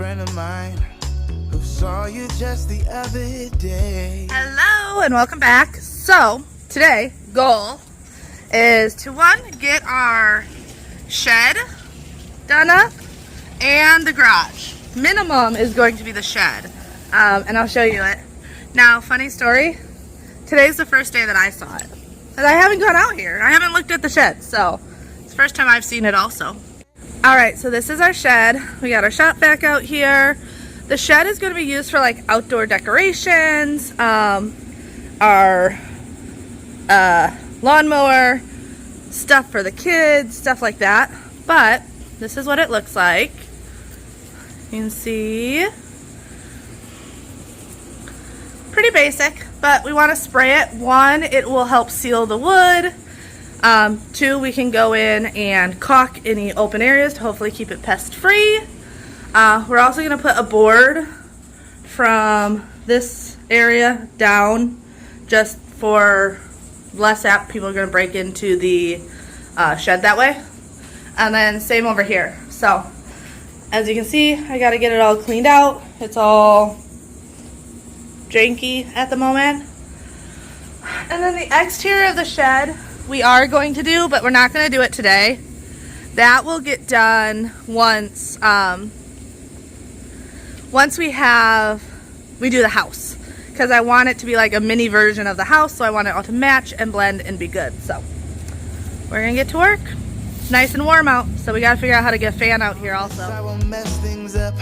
friend of mine who saw you just the other day. Hello and welcome back. So today goal is to get our shed done up and the garage. Minimum is going to be the shed, and I'll show you it. Now, funny story, today's the first day that I saw it. And I haven't gone out here. I haven't looked at the shed, so it's the first time I've seen it also. Alright, so this is our shed. We got our shop vac out here. The shed is going to be used for like outdoor decorations, our lawnmower, stuff for the kids, stuff like that. But this is what it looks like. You can see. Pretty basic, but we want to spray it. One, it will help seal the wood. Two, we can go in and caulk any open areas to hopefully keep it pest free. We're also going to put a board from this area down just for less apt people are going to break into the shed that way. And then same over here. So as you can see, I got to get it all cleaned out. It's all janky at the moment. And then the exterior of the shed we are going to do, but we're not going to do it today. That will get done once we do the house, because I want it to be like a mini version of the house, so I want it all to match and blend and be good. So we're gonna get to work. It's nice and warm out, so we gotta figure out how to get a fan out here also. I will mess things up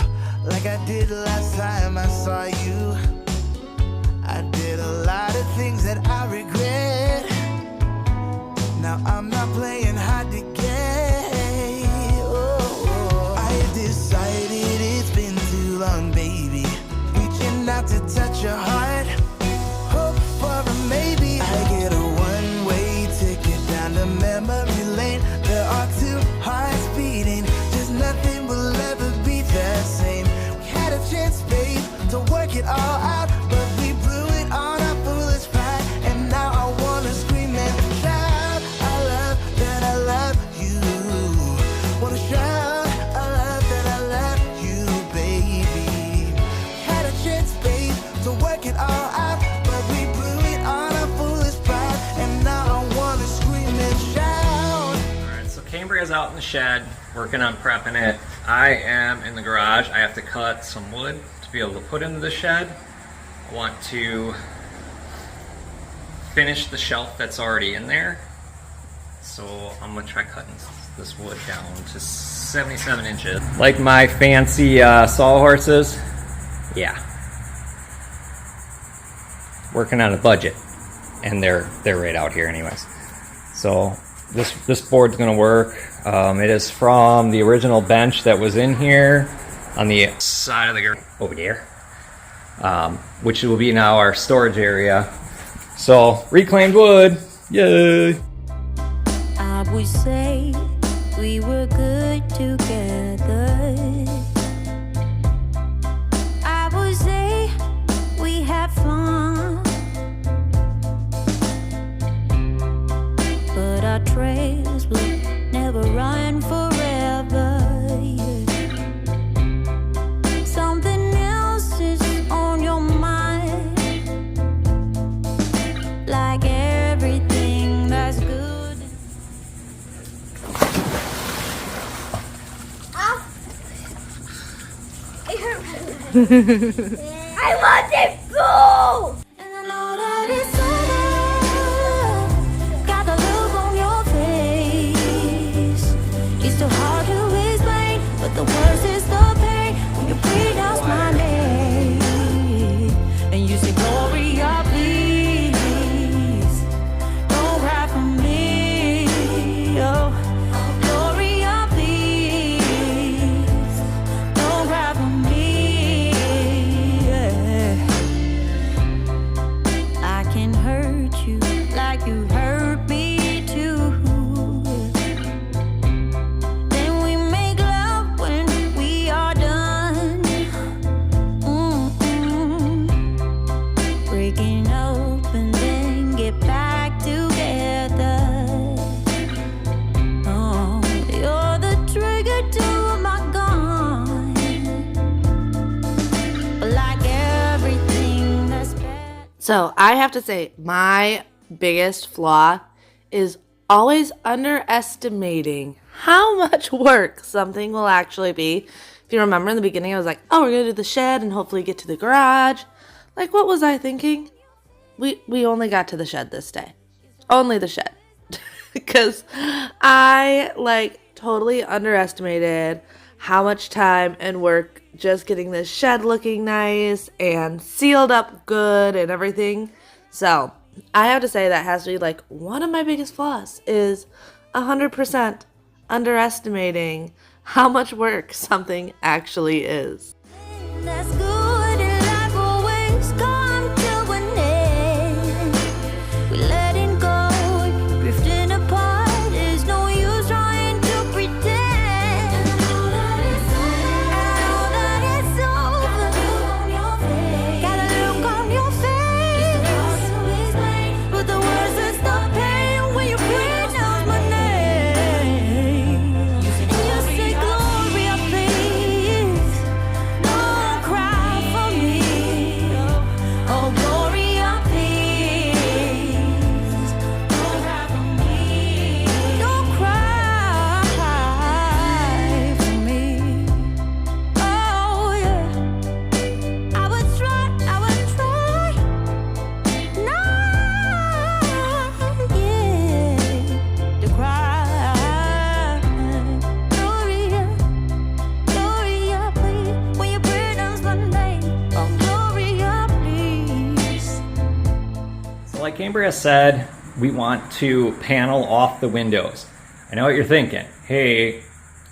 like I did last time I saw you. I did a lot of things that I regret. Now I'm not playing hard to get. Oh, I decided it's been too long, baby. Reaching out to touch your heart. Hope for a maybe. I get a one-way ticket down to memory lane. There are two hearts beating. Just nothing will ever be the same. We had a chance, babe, to work it all out, but we blew it on our foolish pride. And now I wanna scream and shout. I love that I love you. Wanna shout. I love that I love you, baby. We had a chance, babe, to work it all out, but we blew it on our foolish pride. And now I wanna scream and shout. Alright, so Cambria's out in the shed working on prepping it. I am in the garage. I have to cut some wood to be able to put into the shed. I want to finish the shelf that's already in there. So I'm gonna try cutting this wood down to 77 inches. Like my fancy sawhorses. Yeah. Working on a budget. And they're right out here anyways. So this board's gonna work. It is from the original bench that was in here on the side of the garage over there, which will be now our storage area. So reclaimed wood, yay! I would say we were good together. I would say we had fun, but our trails will never run forever. Something else is on your mind, like everything that's good. I want it full! And I know that it's sudden, got the look on your face. It's too hard to explain, but the worst is the pain when you pronounce my name. And you say, Gloria, please, don't cry for me. Oh, Gloria, please, don't cry for me. Yeah. So I have to say, my biggest flaw is always underestimating how much work something will actually be. If you remember in the beginning, I was like, oh, we're going to do the shed and hopefully get to the garage. Like, what was I thinking? We only got to the shed this day. Only the shed. Because I, like, totally underestimated how much time and work just getting this shed looking nice and sealed up good and everything. So I have to say that has to be like one of my biggest flaws is 100% underestimating how much work something actually is. That's good and life always come to an end. We letting go, drifting apart. There's no use trying to pretend. And I know that it's over. Got a look on your face. But the words that stop pain when you pronounce my name. And you say, Gloria, please. Don't cry for me. Oh, Gloria, please. Don't cry for me. Don't cry for me. Oh, yeah. I would try not, yeah, to cry. Gloria, Gloria, please. When you pronounce my name, oh, Gloria, please. So like Cambria said, we want to panel off the windows. I know what you're thinking. Hey,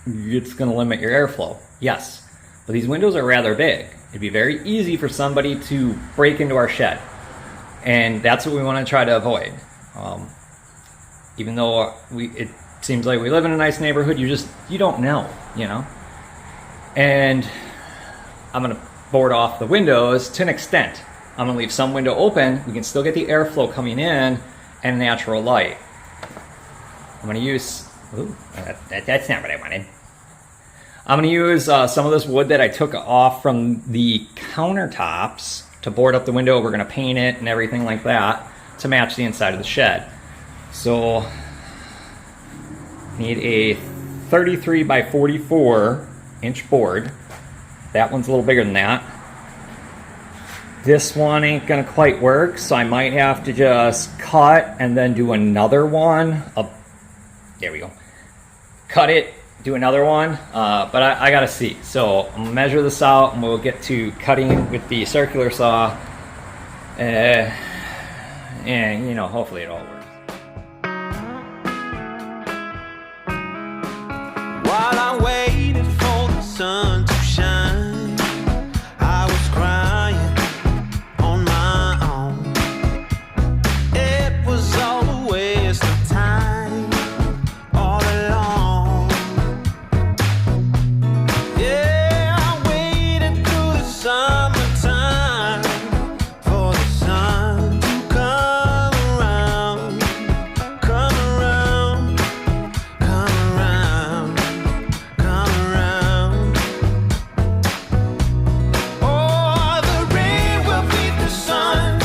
it's going to limit your airflow. Yes, but these windows are rather big. It'd be very easy for somebody to break into our shed. And that's what we want to try to avoid. Even though it seems like we live in a nice neighborhood, you don't know, you know? And I'm going to board off the windows to an extent. I'm going to leave some window open. We can still get the airflow coming in and natural light. I'm going to use... Ooh, that's not what I wanted. I'm going to use some of this wood that I took off from the countertops to board up the window. We're going to paint it and everything like that to match the inside of the shed. So, need a 33 by 44 inch board. That one's a little bigger than that. This one ain't going to quite work, so I might have to just cut and then do another one. There we go. Cut it, do another one, but I gotta see. So I'm gonna measure this out and we'll get to cutting with the circular saw, and you know, hopefully it all works. While I waited for the sun to shine, I was crying on my own. It was all a waste of time, all along. Yeah, I waited through the summertime for the sun to come around, come around, come around, come around. Oh, the rain will beat the sun.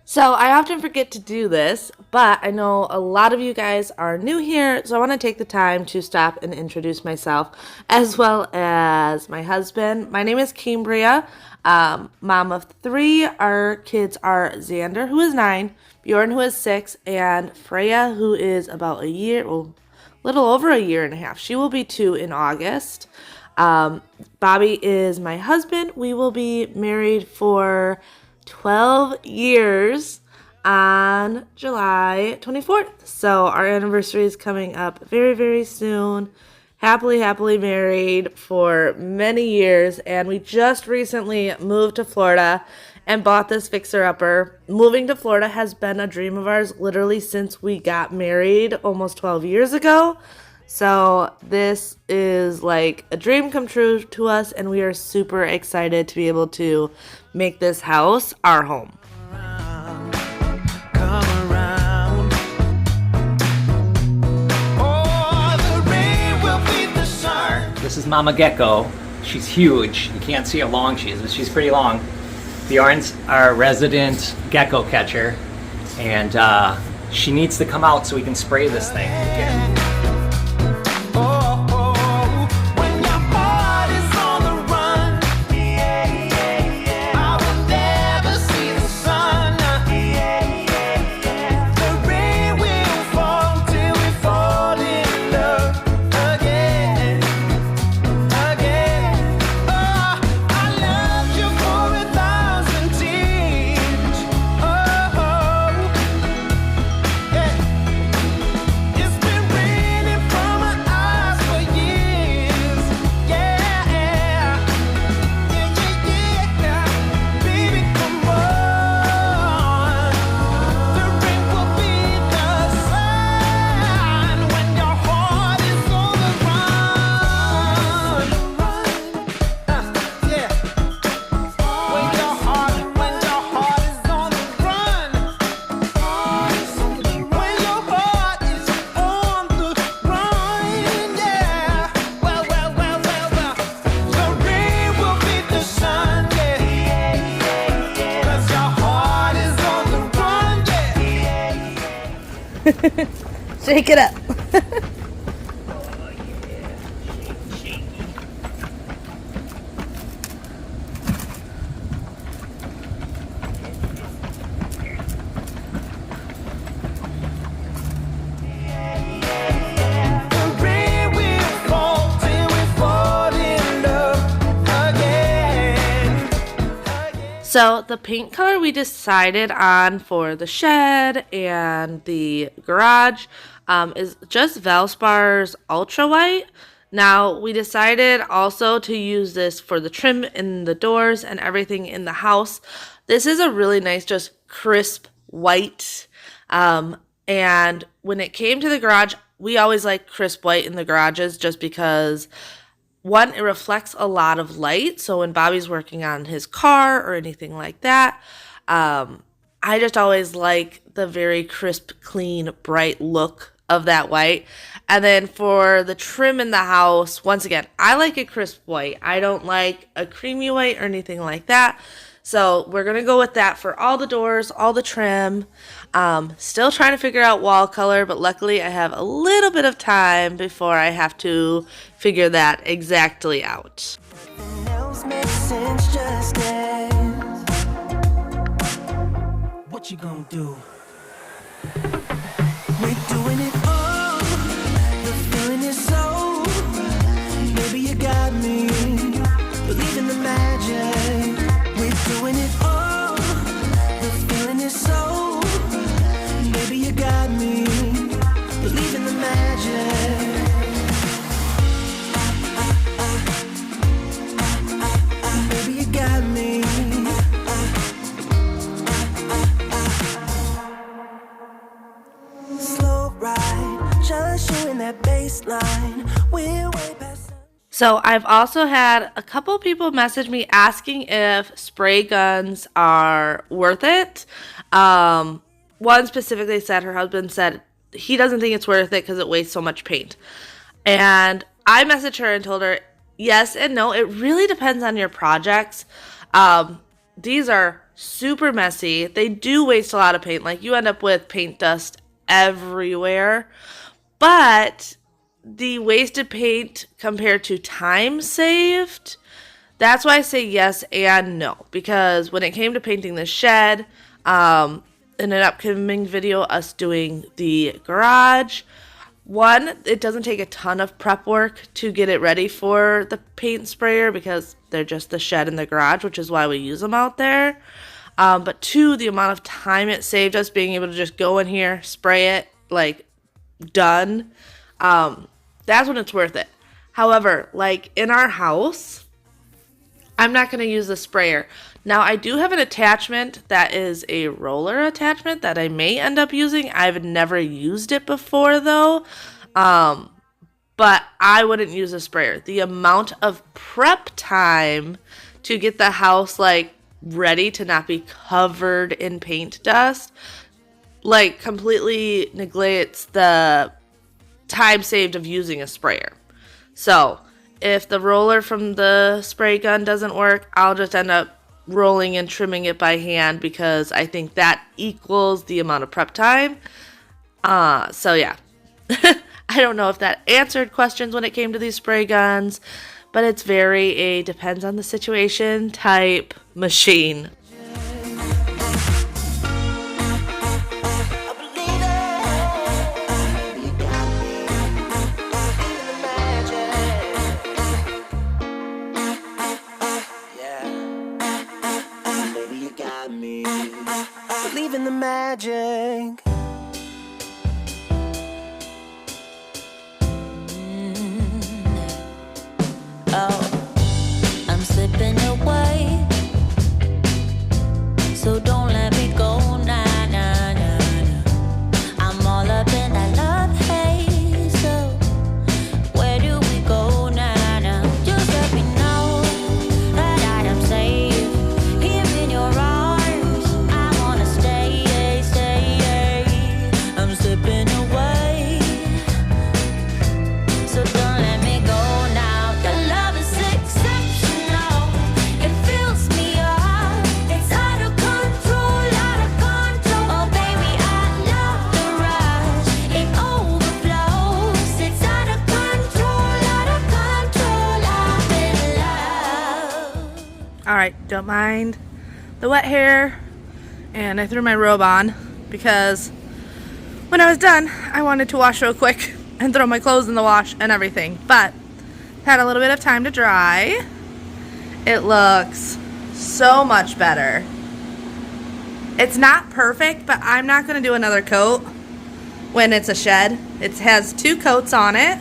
So I often forget to do this, but I know a lot of you guys are new here, so I want to take the time to stop and introduce myself, as well as my husband. My name is Cambriea, mom of 3. Our kids are Xander, who is 9, Bjorn, who is 6, and Freya, who is about a year, well, little over a year and a half. She will be 2 in August. Bobby is my husband. We will be married for 12 years on July 24th. So our anniversary is coming up very, very soon. Happily married for many years, and we just recently moved to Florida and bought this fixer-upper. Moving to Florida has been a dream of ours literally since we got married almost 12 years ago. So this is like a dream come true to us, and we are super excited to be able to make this house our home. Come around. Oh, the rain will beat the sun. This is Mama Gecko. She's huge. You can't see how long she is, but she's pretty long. Bjorn's our resident gecko catcher, and she needs to come out so we can spray this thing. Shake it up. So the paint color we decided on for the shed and the garage is just Valspar's Ultra White. Now we decided also to use this for the trim in the doors and everything in the house. This is a really nice, just crisp white. And when it came to the garage, we always like crisp white in the garages just because one, it reflects a lot of light. So when Bobby's working on his car or anything like that, I just always like the very crisp, clean, bright look of that white. And then for the trim in the house, once again, I like a crisp white. I don't like a creamy white or anything like that. So we're going to go with that for all the doors, all the trim. Still trying to figure out wall color, but luckily I have a little bit of time before I have to figure that exactly out. What you gonna do? We're doing it all. The feeling is so. Maybe you got me. Believe in the magic. We're doing it all. The feeling is so. Maybe you got me. Believe in the magic. Maybe you got me. Slow ride, just showing that baseline. We're way past. So I've also had a couple people message me asking if spray guns are worth it. One specifically said her husband said he doesn't think it's worth it because it wastes so much paint. And I messaged her and told her yes and no. It really depends on your projects. These are super messy. They do waste a lot of paint. Like you end up with paint dust everywhere. But the wasted paint compared to time saved, that's why I say yes and no. Because when it came to painting the shed, in an upcoming video, us doing the garage, one, it doesn't take a ton of prep work to get it ready for the paint sprayer because they're just the shed and the garage, which is why we use them out there. But two, the amount of time it saved us being able to just go in here, spray it, like, done. That's when it's worth it. However, like in our house, I'm not going to use the sprayer. Now, I do have an attachment that is a roller attachment that I may end up using. I've never used it before, though. But I wouldn't use a sprayer. The amount of prep time to get the house, like, ready to not be covered in paint dust, like, completely neglects the time saved of using a sprayer. So if the roller from the spray gun doesn't work, I'll just end up rolling and trimming it by hand because I think that equals the amount of prep time. So yeah. I don't know if that answered questions when it came to these spray guns, but it's very a depends on the situation type machine. Believe in the magic. Oh, I'm slipping away, so don't let me go. Nah, nah, nah, nah. I'm all up in that love haze. So where do we go now? Now just let me know that I am safe here in your arms. I wanna stay, stay. I'm slipping away, so don't let me go now. Your love is exceptional. It fills me up. It's out of control, out of control. Oh baby, I love the rush. It overflows. It's out of control, out of control. I'm in love. Alright, don't mind the wet hair. And I threw my robe on because when I was done, I wanted to wash real quick and throw my clothes in the wash and everything. But had a little bit of time to dry. It looks so much better. It's not perfect, but I'm not going to do another coat when it's a shed. It has 2 coats on it.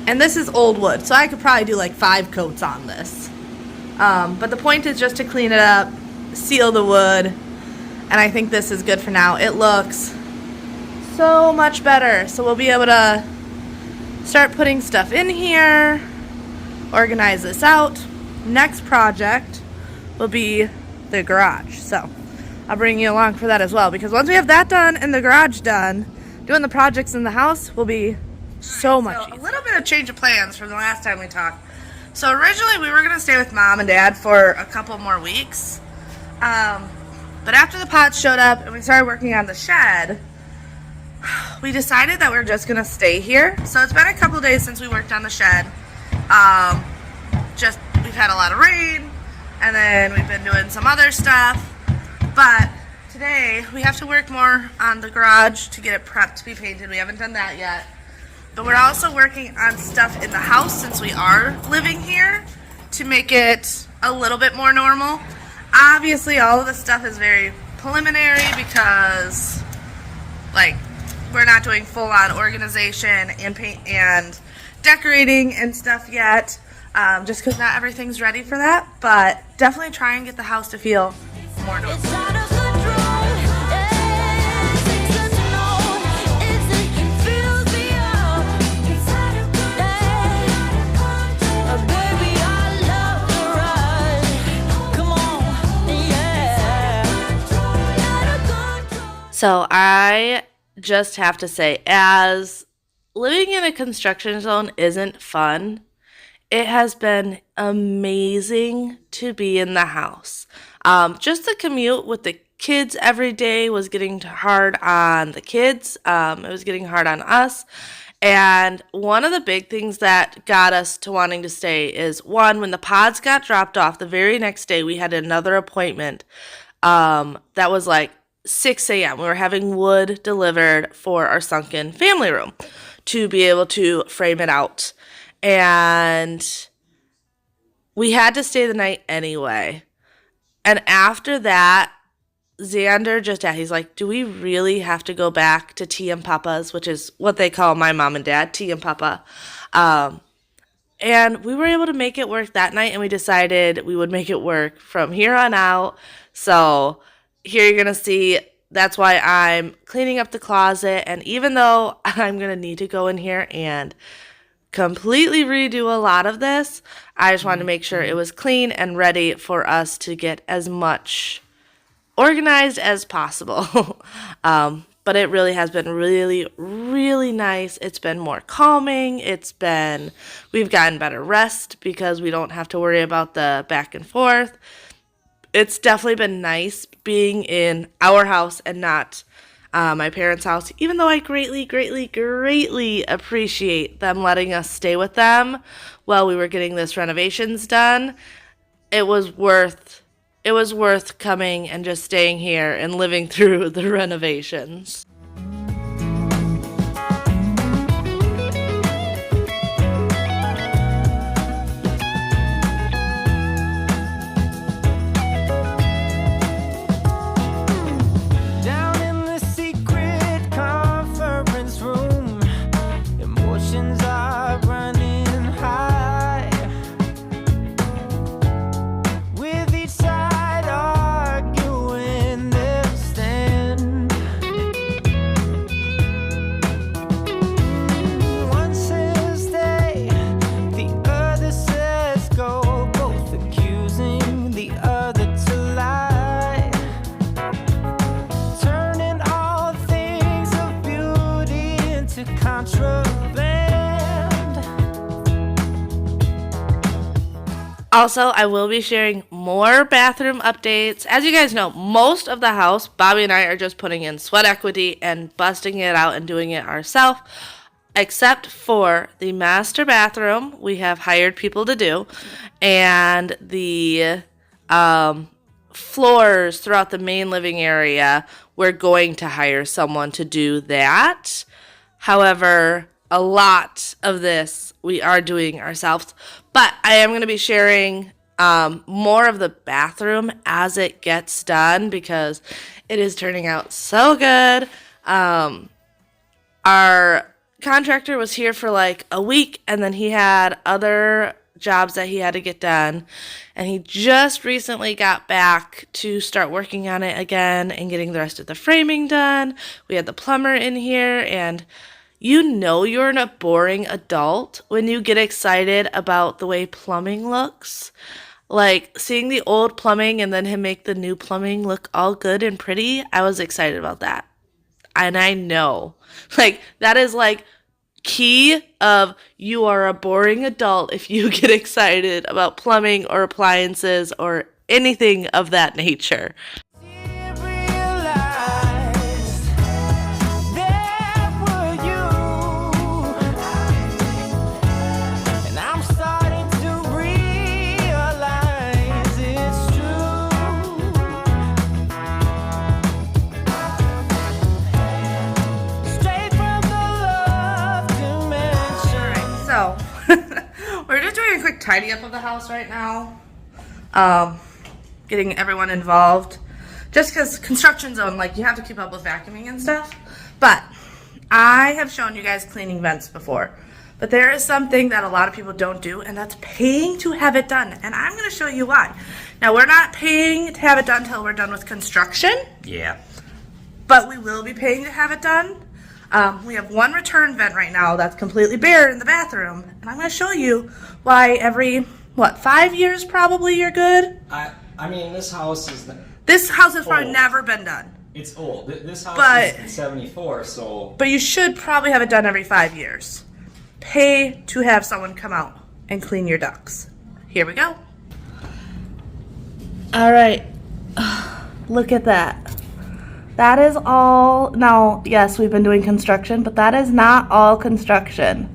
And this is old wood, so I could probably do like 5 coats on this. But the point is just to clean it up, seal the wood, and I think this is good for now. It looks so much better. So we'll be able to start putting stuff in here, organize this out. Next project will be the garage. So I'll bring you along for that as well, because once we have that done and the garage done, doing the projects in the house will be so much easier. A little bit of change of plans from the last time we talked. So originally we were going to stay with Mom and Dad for a couple more weeks. But after the pots showed up and we started working on the shed, we decided that we're just going to stay here. So it's been a couple days since we worked on the shed. We've had a lot of rain, and then we've been doing some other stuff. But today we have to work more on the garage to get it prepped to be painted. We haven't done that yet. But we're also working on stuff in the house since we are living here to make it a little bit more normal. Obviously, all of this stuff is very preliminary because, like, we're not doing full-on organization and paint and decorating and stuff yet, just because not everything's ready for that. But definitely try and get the house to feel more normal. It's out of control. It's unknown. It fills me up. It's out of control. Baby, I love the rush. Come on, yeah. Out of control. So I just have to say, as living in a construction zone isn't fun, it has been amazing to be in the house. Just the commute with the kids every day was getting hard on the kids. It was getting hard on us. And one of the big things that got us to wanting to stay is, one, when the pods got dropped off, the very next day we had another appointment that was like 6 a.m. We were having wood delivered for our sunken family room to be able to frame it out. And we had to stay the night anyway. And after that, Xander he's like, do we really have to go back to Tea and Papa's, which is what they call my mom and dad, Tea and Papa. And we were able to make it work that night, and we decided we would make it work from here on out. So here you're going to see, that's why I'm cleaning up the closet. And even though I'm going to need to go in here and completely redo a lot of this, I just wanted to make sure it was clean and ready for us to get as much organized as possible. But it really has been really, really nice. It's been more calming. We've gotten better rest because we don't have to worry about the back and forth. it's definitely been nice being in our house and not my parents' house, even though I greatly, greatly, greatly appreciate them letting us stay with them while we were getting this renovations done. It was worth coming and just staying here and living through the renovations. Down in the secret conference room, emotions are running high. With each side arguing their stand. One says stay, the other says go, both accusing the other to lie. Turning all things of beauty into contraband. Also, I will be sharing more bathroom updates. As you guys know, most of the house, Bobby and I are just putting in sweat equity and busting it out and doing it ourselves. Except for the master bathroom, we have hired people to do. And the floors throughout the main living area, we're going to hire someone to do that. However, a lot of this we are doing ourselves. But I am going to be sharing more of the bathroom as it gets done because it is turning out so good. Our contractor was here for like a week, and then he had other jobs that he had to get done, and he just recently got back to start working on it again and getting the rest of the framing done. We had the plumber in here, and you know you're a boring adult when you get excited about the way plumbing looks. Like seeing the old plumbing and then him make the new plumbing look all good and pretty. I was excited about that. And I know, like, that is like key of you are a boring adult if you get excited about plumbing or appliances or anything of that nature. Didn't realize there were you, and I'm starting to realize it's true. Straight from the love dimension. So, we're just doing a quick tidy up of the house right now. Getting everyone involved. Just because construction zone, like, you have to keep up with vacuuming and stuff. But I have shown you guys cleaning vents before. But there is something that a lot of people don't do, and that's paying to have it done. And I'm going to show you why. Now, we're not paying to have it done until we're done with construction. Yeah. But we will be paying to have it done. We have one return vent right now that's completely bare in the bathroom. And I'm going to show you why every, 5 years probably you're good? I mean, this house is This house has probably Old. never been done. it's old. This house But- is 74, so But you should probably have it done every 5 years. Pay to have someone come out and clean your ducts. Here we go. All right. Look at that. That is all. Now, yes, we've been doing construction, but that is not all construction.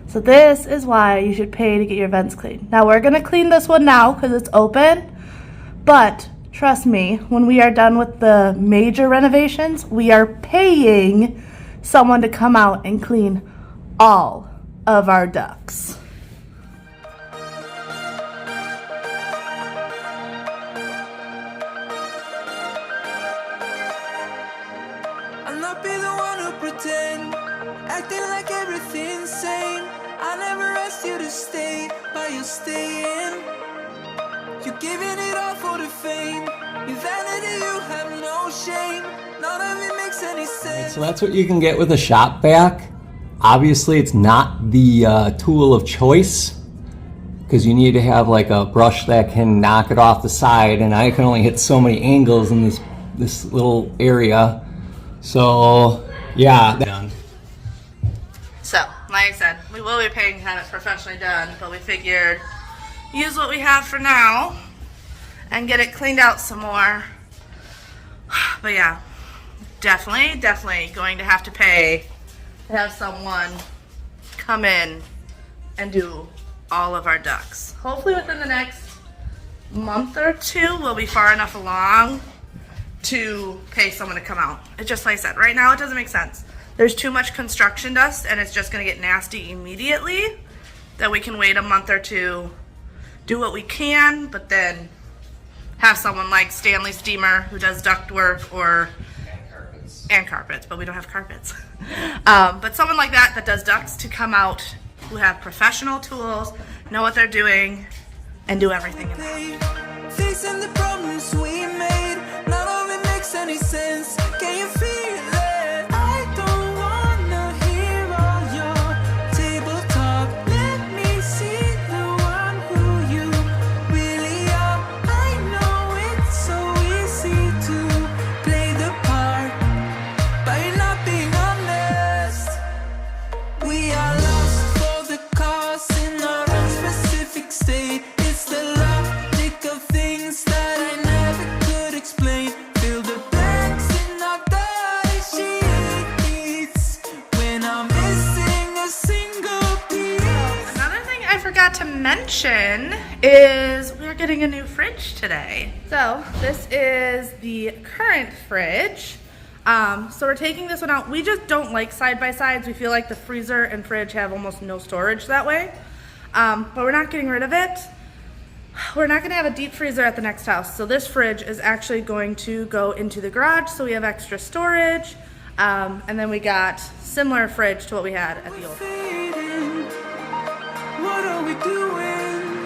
So this is why you should pay to get your vents cleaned. Now, we're going to clean this one now because it's open. But trust me, when we are done with the major renovations, we are paying someone to come out and clean all of our ducts. I'll not be the one who pretend, acting like everything's sane. I never asked you to stay, but you're staying. You're giving it all for the fame. In vanity, you have no shame. None of it makes any sense. So that's what you can get with a shop vac. Obviously, it's not the tool of choice because you need to have like a brush that can knock it off the side, and I can only hit so many angles in this little area. So yeah, done. So, like I said, we will be paying to have it professionally done, but we figured use what we have for now. and get it cleaned out some more. But yeah, definitely going to have to pay to have someone come in and do all of our ducts. Hopefully within the next month or two, we'll be far enough along to pay someone to come out. It's just like I said, right now it doesn't make sense. There's too much construction dust and it's just gonna get nasty immediately, that we can wait a month or two, do what we can, but then have someone like Stanley Steamer who does duct work, or and carpets, but we don't have carpets. But someone like that does ducts, to come out, who have professional tools, know what they're doing, and do everything in the house. Fixing the problems we made, none of it makes any sense. Can you feel it? I don't wanna hear all your table talk. Let me see the one who you really are. I know it's so easy to play the part, but you're not being honest. We are lost for the cause in our unspecific state. It's the logic of things that I never could explain. Fill the blanks in our dirty sheets when I'm missing a single piece. Another thing I forgot to mention is we're getting a new fridge today. So this is the current fridge. So we're taking this one out. We just don't like side-by-sides. We feel like the freezer and fridge have almost no storage that way. But we're not getting rid of it. We're not gonna have a deep freezer at the next house. So this fridge is actually going to go into the garage, so we have extra storage. And then we got similar fridge to what we had at the old house. Fading. What are we doing?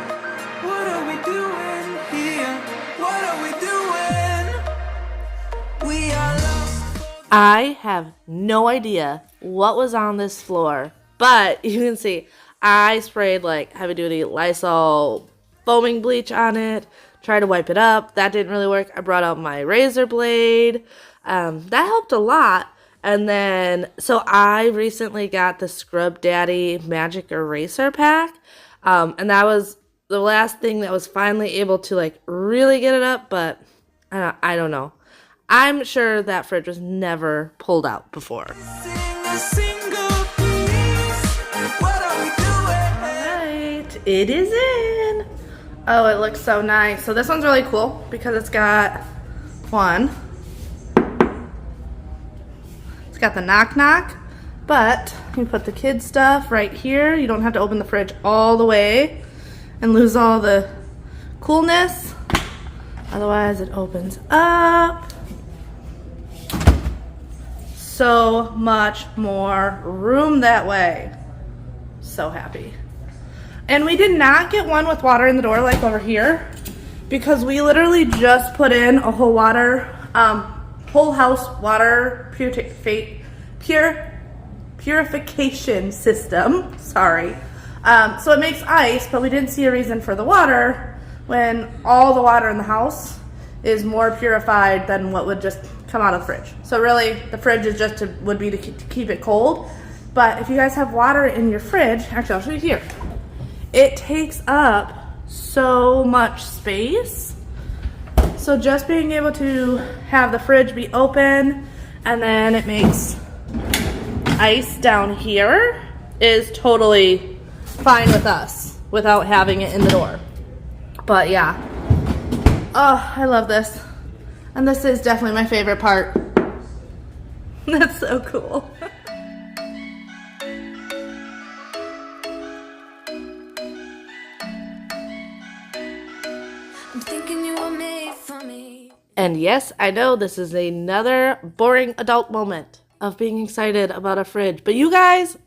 What are we doing here? What are we doing? We are lost. I have no idea what was on this floor, but you can see I sprayed like heavy duty Lysol foaming bleach on it, tried to wipe it up. That didn't really work. I brought out my razor blade. That helped a lot. And then, so I recently got the Scrub Daddy Magic Eraser Pack. And that was the last thing that was finally able to like really get it up, but I don't know. I'm sure that fridge was never pulled out before. Missing a single piece. What are we doing? Alright, it is in. Oh, it looks so nice. So this one's really cool because it's got it's got the knock, but you put the kids stuff right here. You don't have to open the fridge all the way and lose all the coolness. Otherwise it opens up. So much more room that way. So happy. And we did not get one with water in the door like over here, because we literally just put in a whole house water purification system. Sorry. So it makes ice, but we didn't see a reason for the water when all the water in the house is more purified than what would just come out of the fridge. So really, the fridge is just would be to keep it cold. But if you guys have water in your fridge, actually I'll show you here. It takes up so much space. So just being able to have the fridge be open and then it makes ice down here is totally fine with us without having it in the door. But yeah, oh, I love this. And this is definitely my favorite part. That's so cool. I'm thinking you were made for me. And yes, I know this is another boring adult moment of being excited about a fridge. But you guys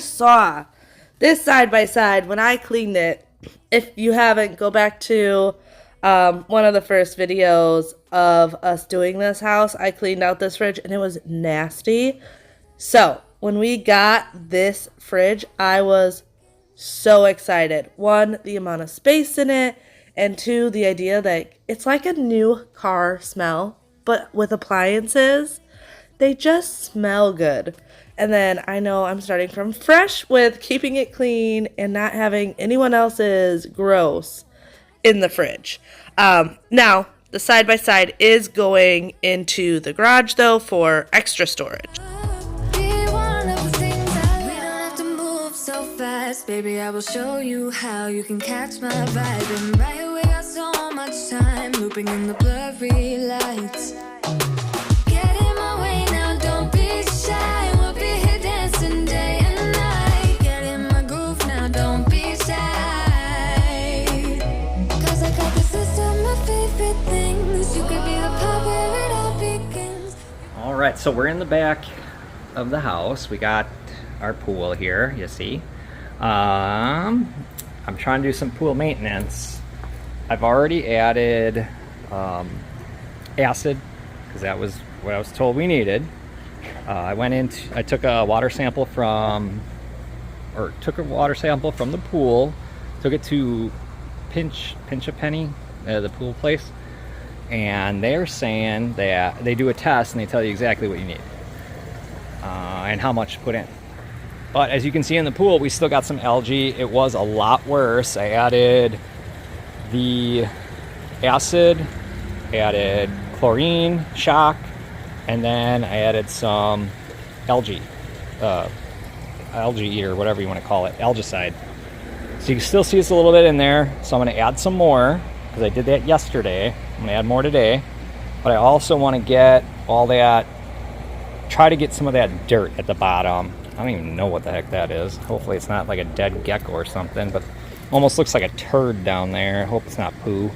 saw this side by side when I cleaned it. If you haven't, go back to one of the first videos of us doing this house. I cleaned out this fridge and it was nasty. So when we got this fridge, I was so excited. One, the amount of space in it, and two, the idea that it's like a new car smell, but with appliances. They just smell good. And then I know I'm starting from fresh with keeping it clean and not having anyone else's gross. in the fridge. Now, the side-by-side is going into the garage, though, for extra storage. Baby, I will show you how you can catch my vibe. And right away, got so much time looping in the blurry lights. Get in my way now, don't be shy. We'll be here dancing day and night. Get in my groove now, don't be shy. Cause I got this list of my favorite things. You could be the part where it all begins. All right, so we're in the back of the house. We got our pool here, you see. I'm trying to do some pool maintenance. I've already added acid because that was what I was told we needed. I took a water sample from the pool, took it to Pinch a Penny, the pool place, and they're saying that they do a test and they tell you exactly what you need and how much to put in. But as you can see in the pool, we still got some algae. It was a lot worse. I added the acid, added chlorine, shock, and then I added some algae or whatever you want to call it, algicide. So you can still see it's a little bit in there. So I'm going to add some more because I did that yesterday. I'm going to add more today. But I also want to get all that, try to get some of that dirt at the bottom. I don't even know what the heck that is. Hopefully it's not like a dead gecko or something, but almost looks like a turd down there. I hope it's not poo.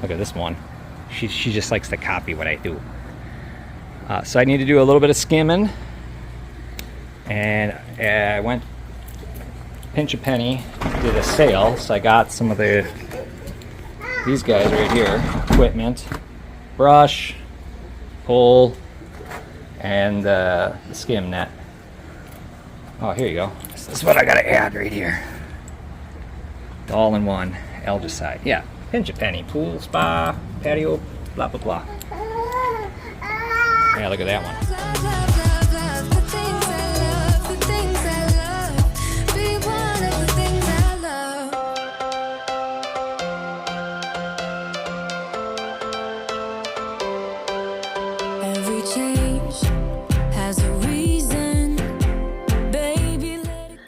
Look at this one. She just likes to copy what I do. So I need to do a little bit of skimming. And I went Pinch a Penny, did a sale, so I got some of these guys right here. Equipment, brush, pole, and the skim net. Oh, here you go. This is what I gotta add right here. All-in-one algicide. Yeah, Pinch a Penny. Pool, spa, patio, blah, blah, blah. Yeah, look at that one.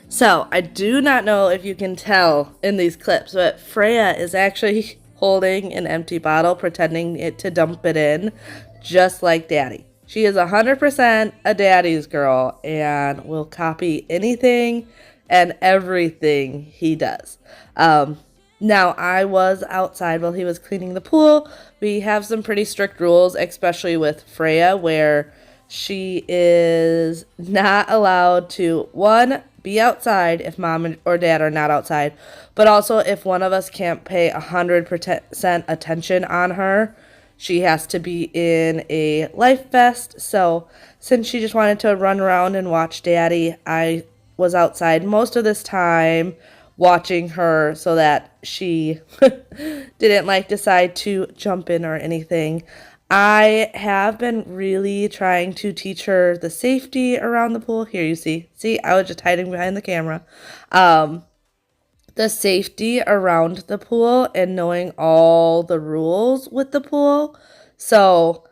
So, I do not know if you can tell in these clips, but Freya is actually holding an empty bottle, pretending to dump it in, just like Daddy. She is 100% a Daddy's girl and will copy anything and everything he does. Now, I was outside while he was cleaning the pool. We have some pretty strict rules, especially with Freya, where she is not allowed to, one, be outside if mom or dad are not outside, but also if one of us can't pay 100% attention on her, she has to be in a life vest. So since she just wanted to run around and watch Daddy, I was outside most of this time watching her so that she didn't decide to jump in or anything. I have been really trying to teach her the safety around the pool. Here you see. See, I was just hiding behind the camera. The safety around the pool and knowing all the rules with the pool. So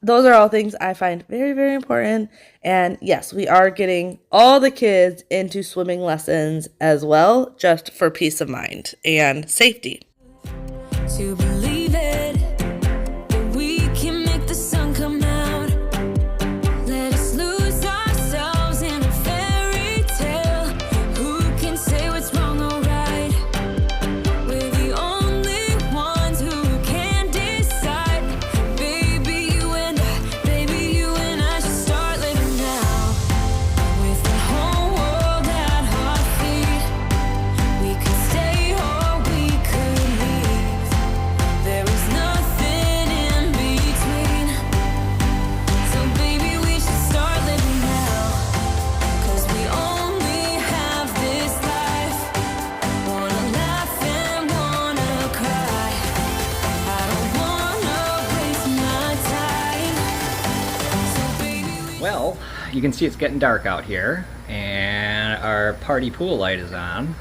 those are all things I find very, very important. And yes, we are getting all the kids into swimming lessons as well, just for peace of mind and safety. To believe it. Well, you can see it's getting dark out here, and our party pool light is on.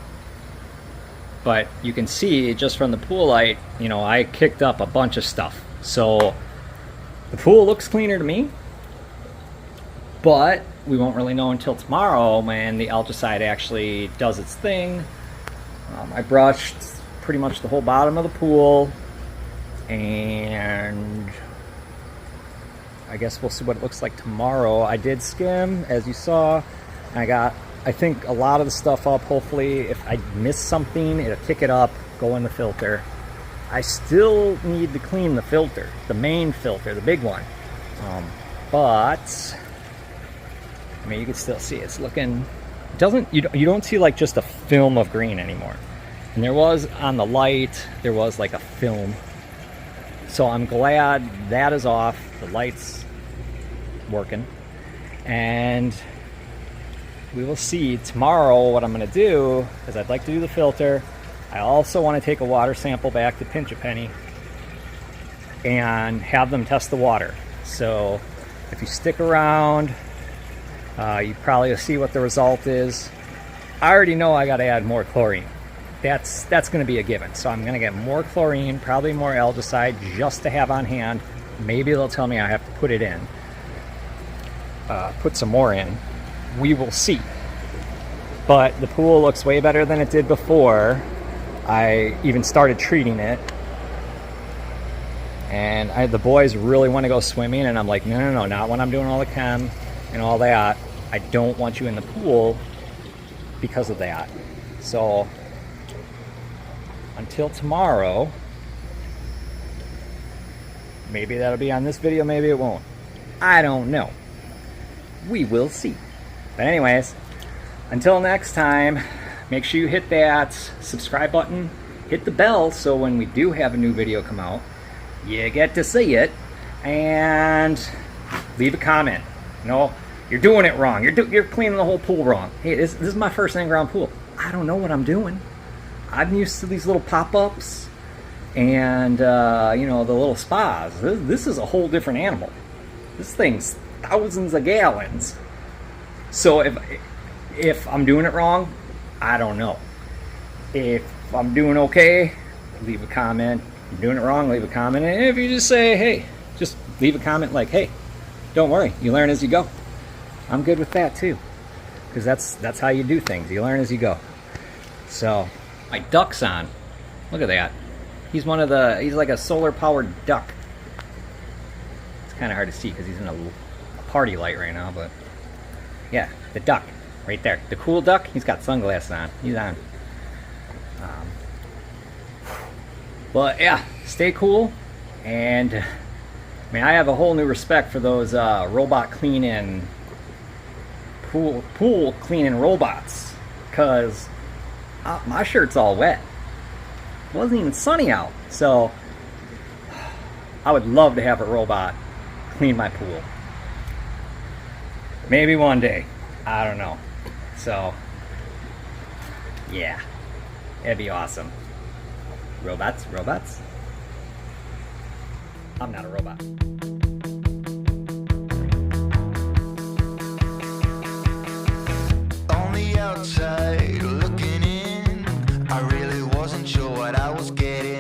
but you can see just from the pool light, you know, I kicked up a bunch of stuff. So the pool looks cleaner to me, but we won't really know until tomorrow when the algicide actually does its thing. I brushed pretty much the whole bottom of the pool, and I guess we'll see what it looks like tomorrow. I did skim, as you saw. I got, I think, a lot of the stuff up. Hopefully, if I miss something, it'll pick it up, go in the filter. I still need to clean the filter, the main filter, the big one. But I mean, you can still see it's looking. It doesn't, you don't see like just a film of green anymore. And there was on the light, there was like a film. So I'm glad that is off. The light's working, and we will see tomorrow. What I'm going to do is I'd like to do the filter. I also want to take a water sample back to Pinch a Penny and have them test the water. So if you stick around, you probably will see what the result is. I already know I got to add more chlorine. That's going to be a given. So I'm going to get more chlorine, probably more algicide, just to have on hand. Maybe they'll tell me I have to put it in, put some more in. We will see. But the pool looks way better than it did before I even started treating it. And the boys really want to go swimming, and I'm like, no, not when I'm doing all the chem and all that. I don't want you in the pool because of that. So until tomorrow, maybe that'll be on this video, maybe it won't. I don't know. We will see. But anyways, until next time, make sure you hit that subscribe button, hit the bell, so when we do have a new video come out, you get to see it, and leave a comment. No, you're doing it wrong. You're cleaning the whole pool wrong. Hey, this is my first in-ground pool. I don't know what I'm doing. I'm used to these little pop-ups and you know, the little spas. This is a whole different animal. This thing's thousands of gallons. So if I'm doing it wrong, I don't know. If I'm doing okay, leave a comment. If you're doing it wrong, leave a comment. And if you just say, hey, just leave a comment like, hey, don't worry, you learn as you go. I'm good with that too, because that's how you do things. You learn as you go. So my duck's on. Look at that. He's like a solar powered duck. It's kind of hard to see because he's in a party light right now, but yeah, the duck right there. The cool duck, he's got sunglasses on. He's on. But yeah, stay cool. And I mean, I have a whole new respect for those robot cleaning, pool cleaning robots, because my shirt's all wet. It wasn't even sunny out. So I would love to have a robot clean my pool. Maybe one day. I don't know. So yeah, it'd be awesome. Robots? I'm not a robot. On the outside, looking in, I really wasn't sure what I was getting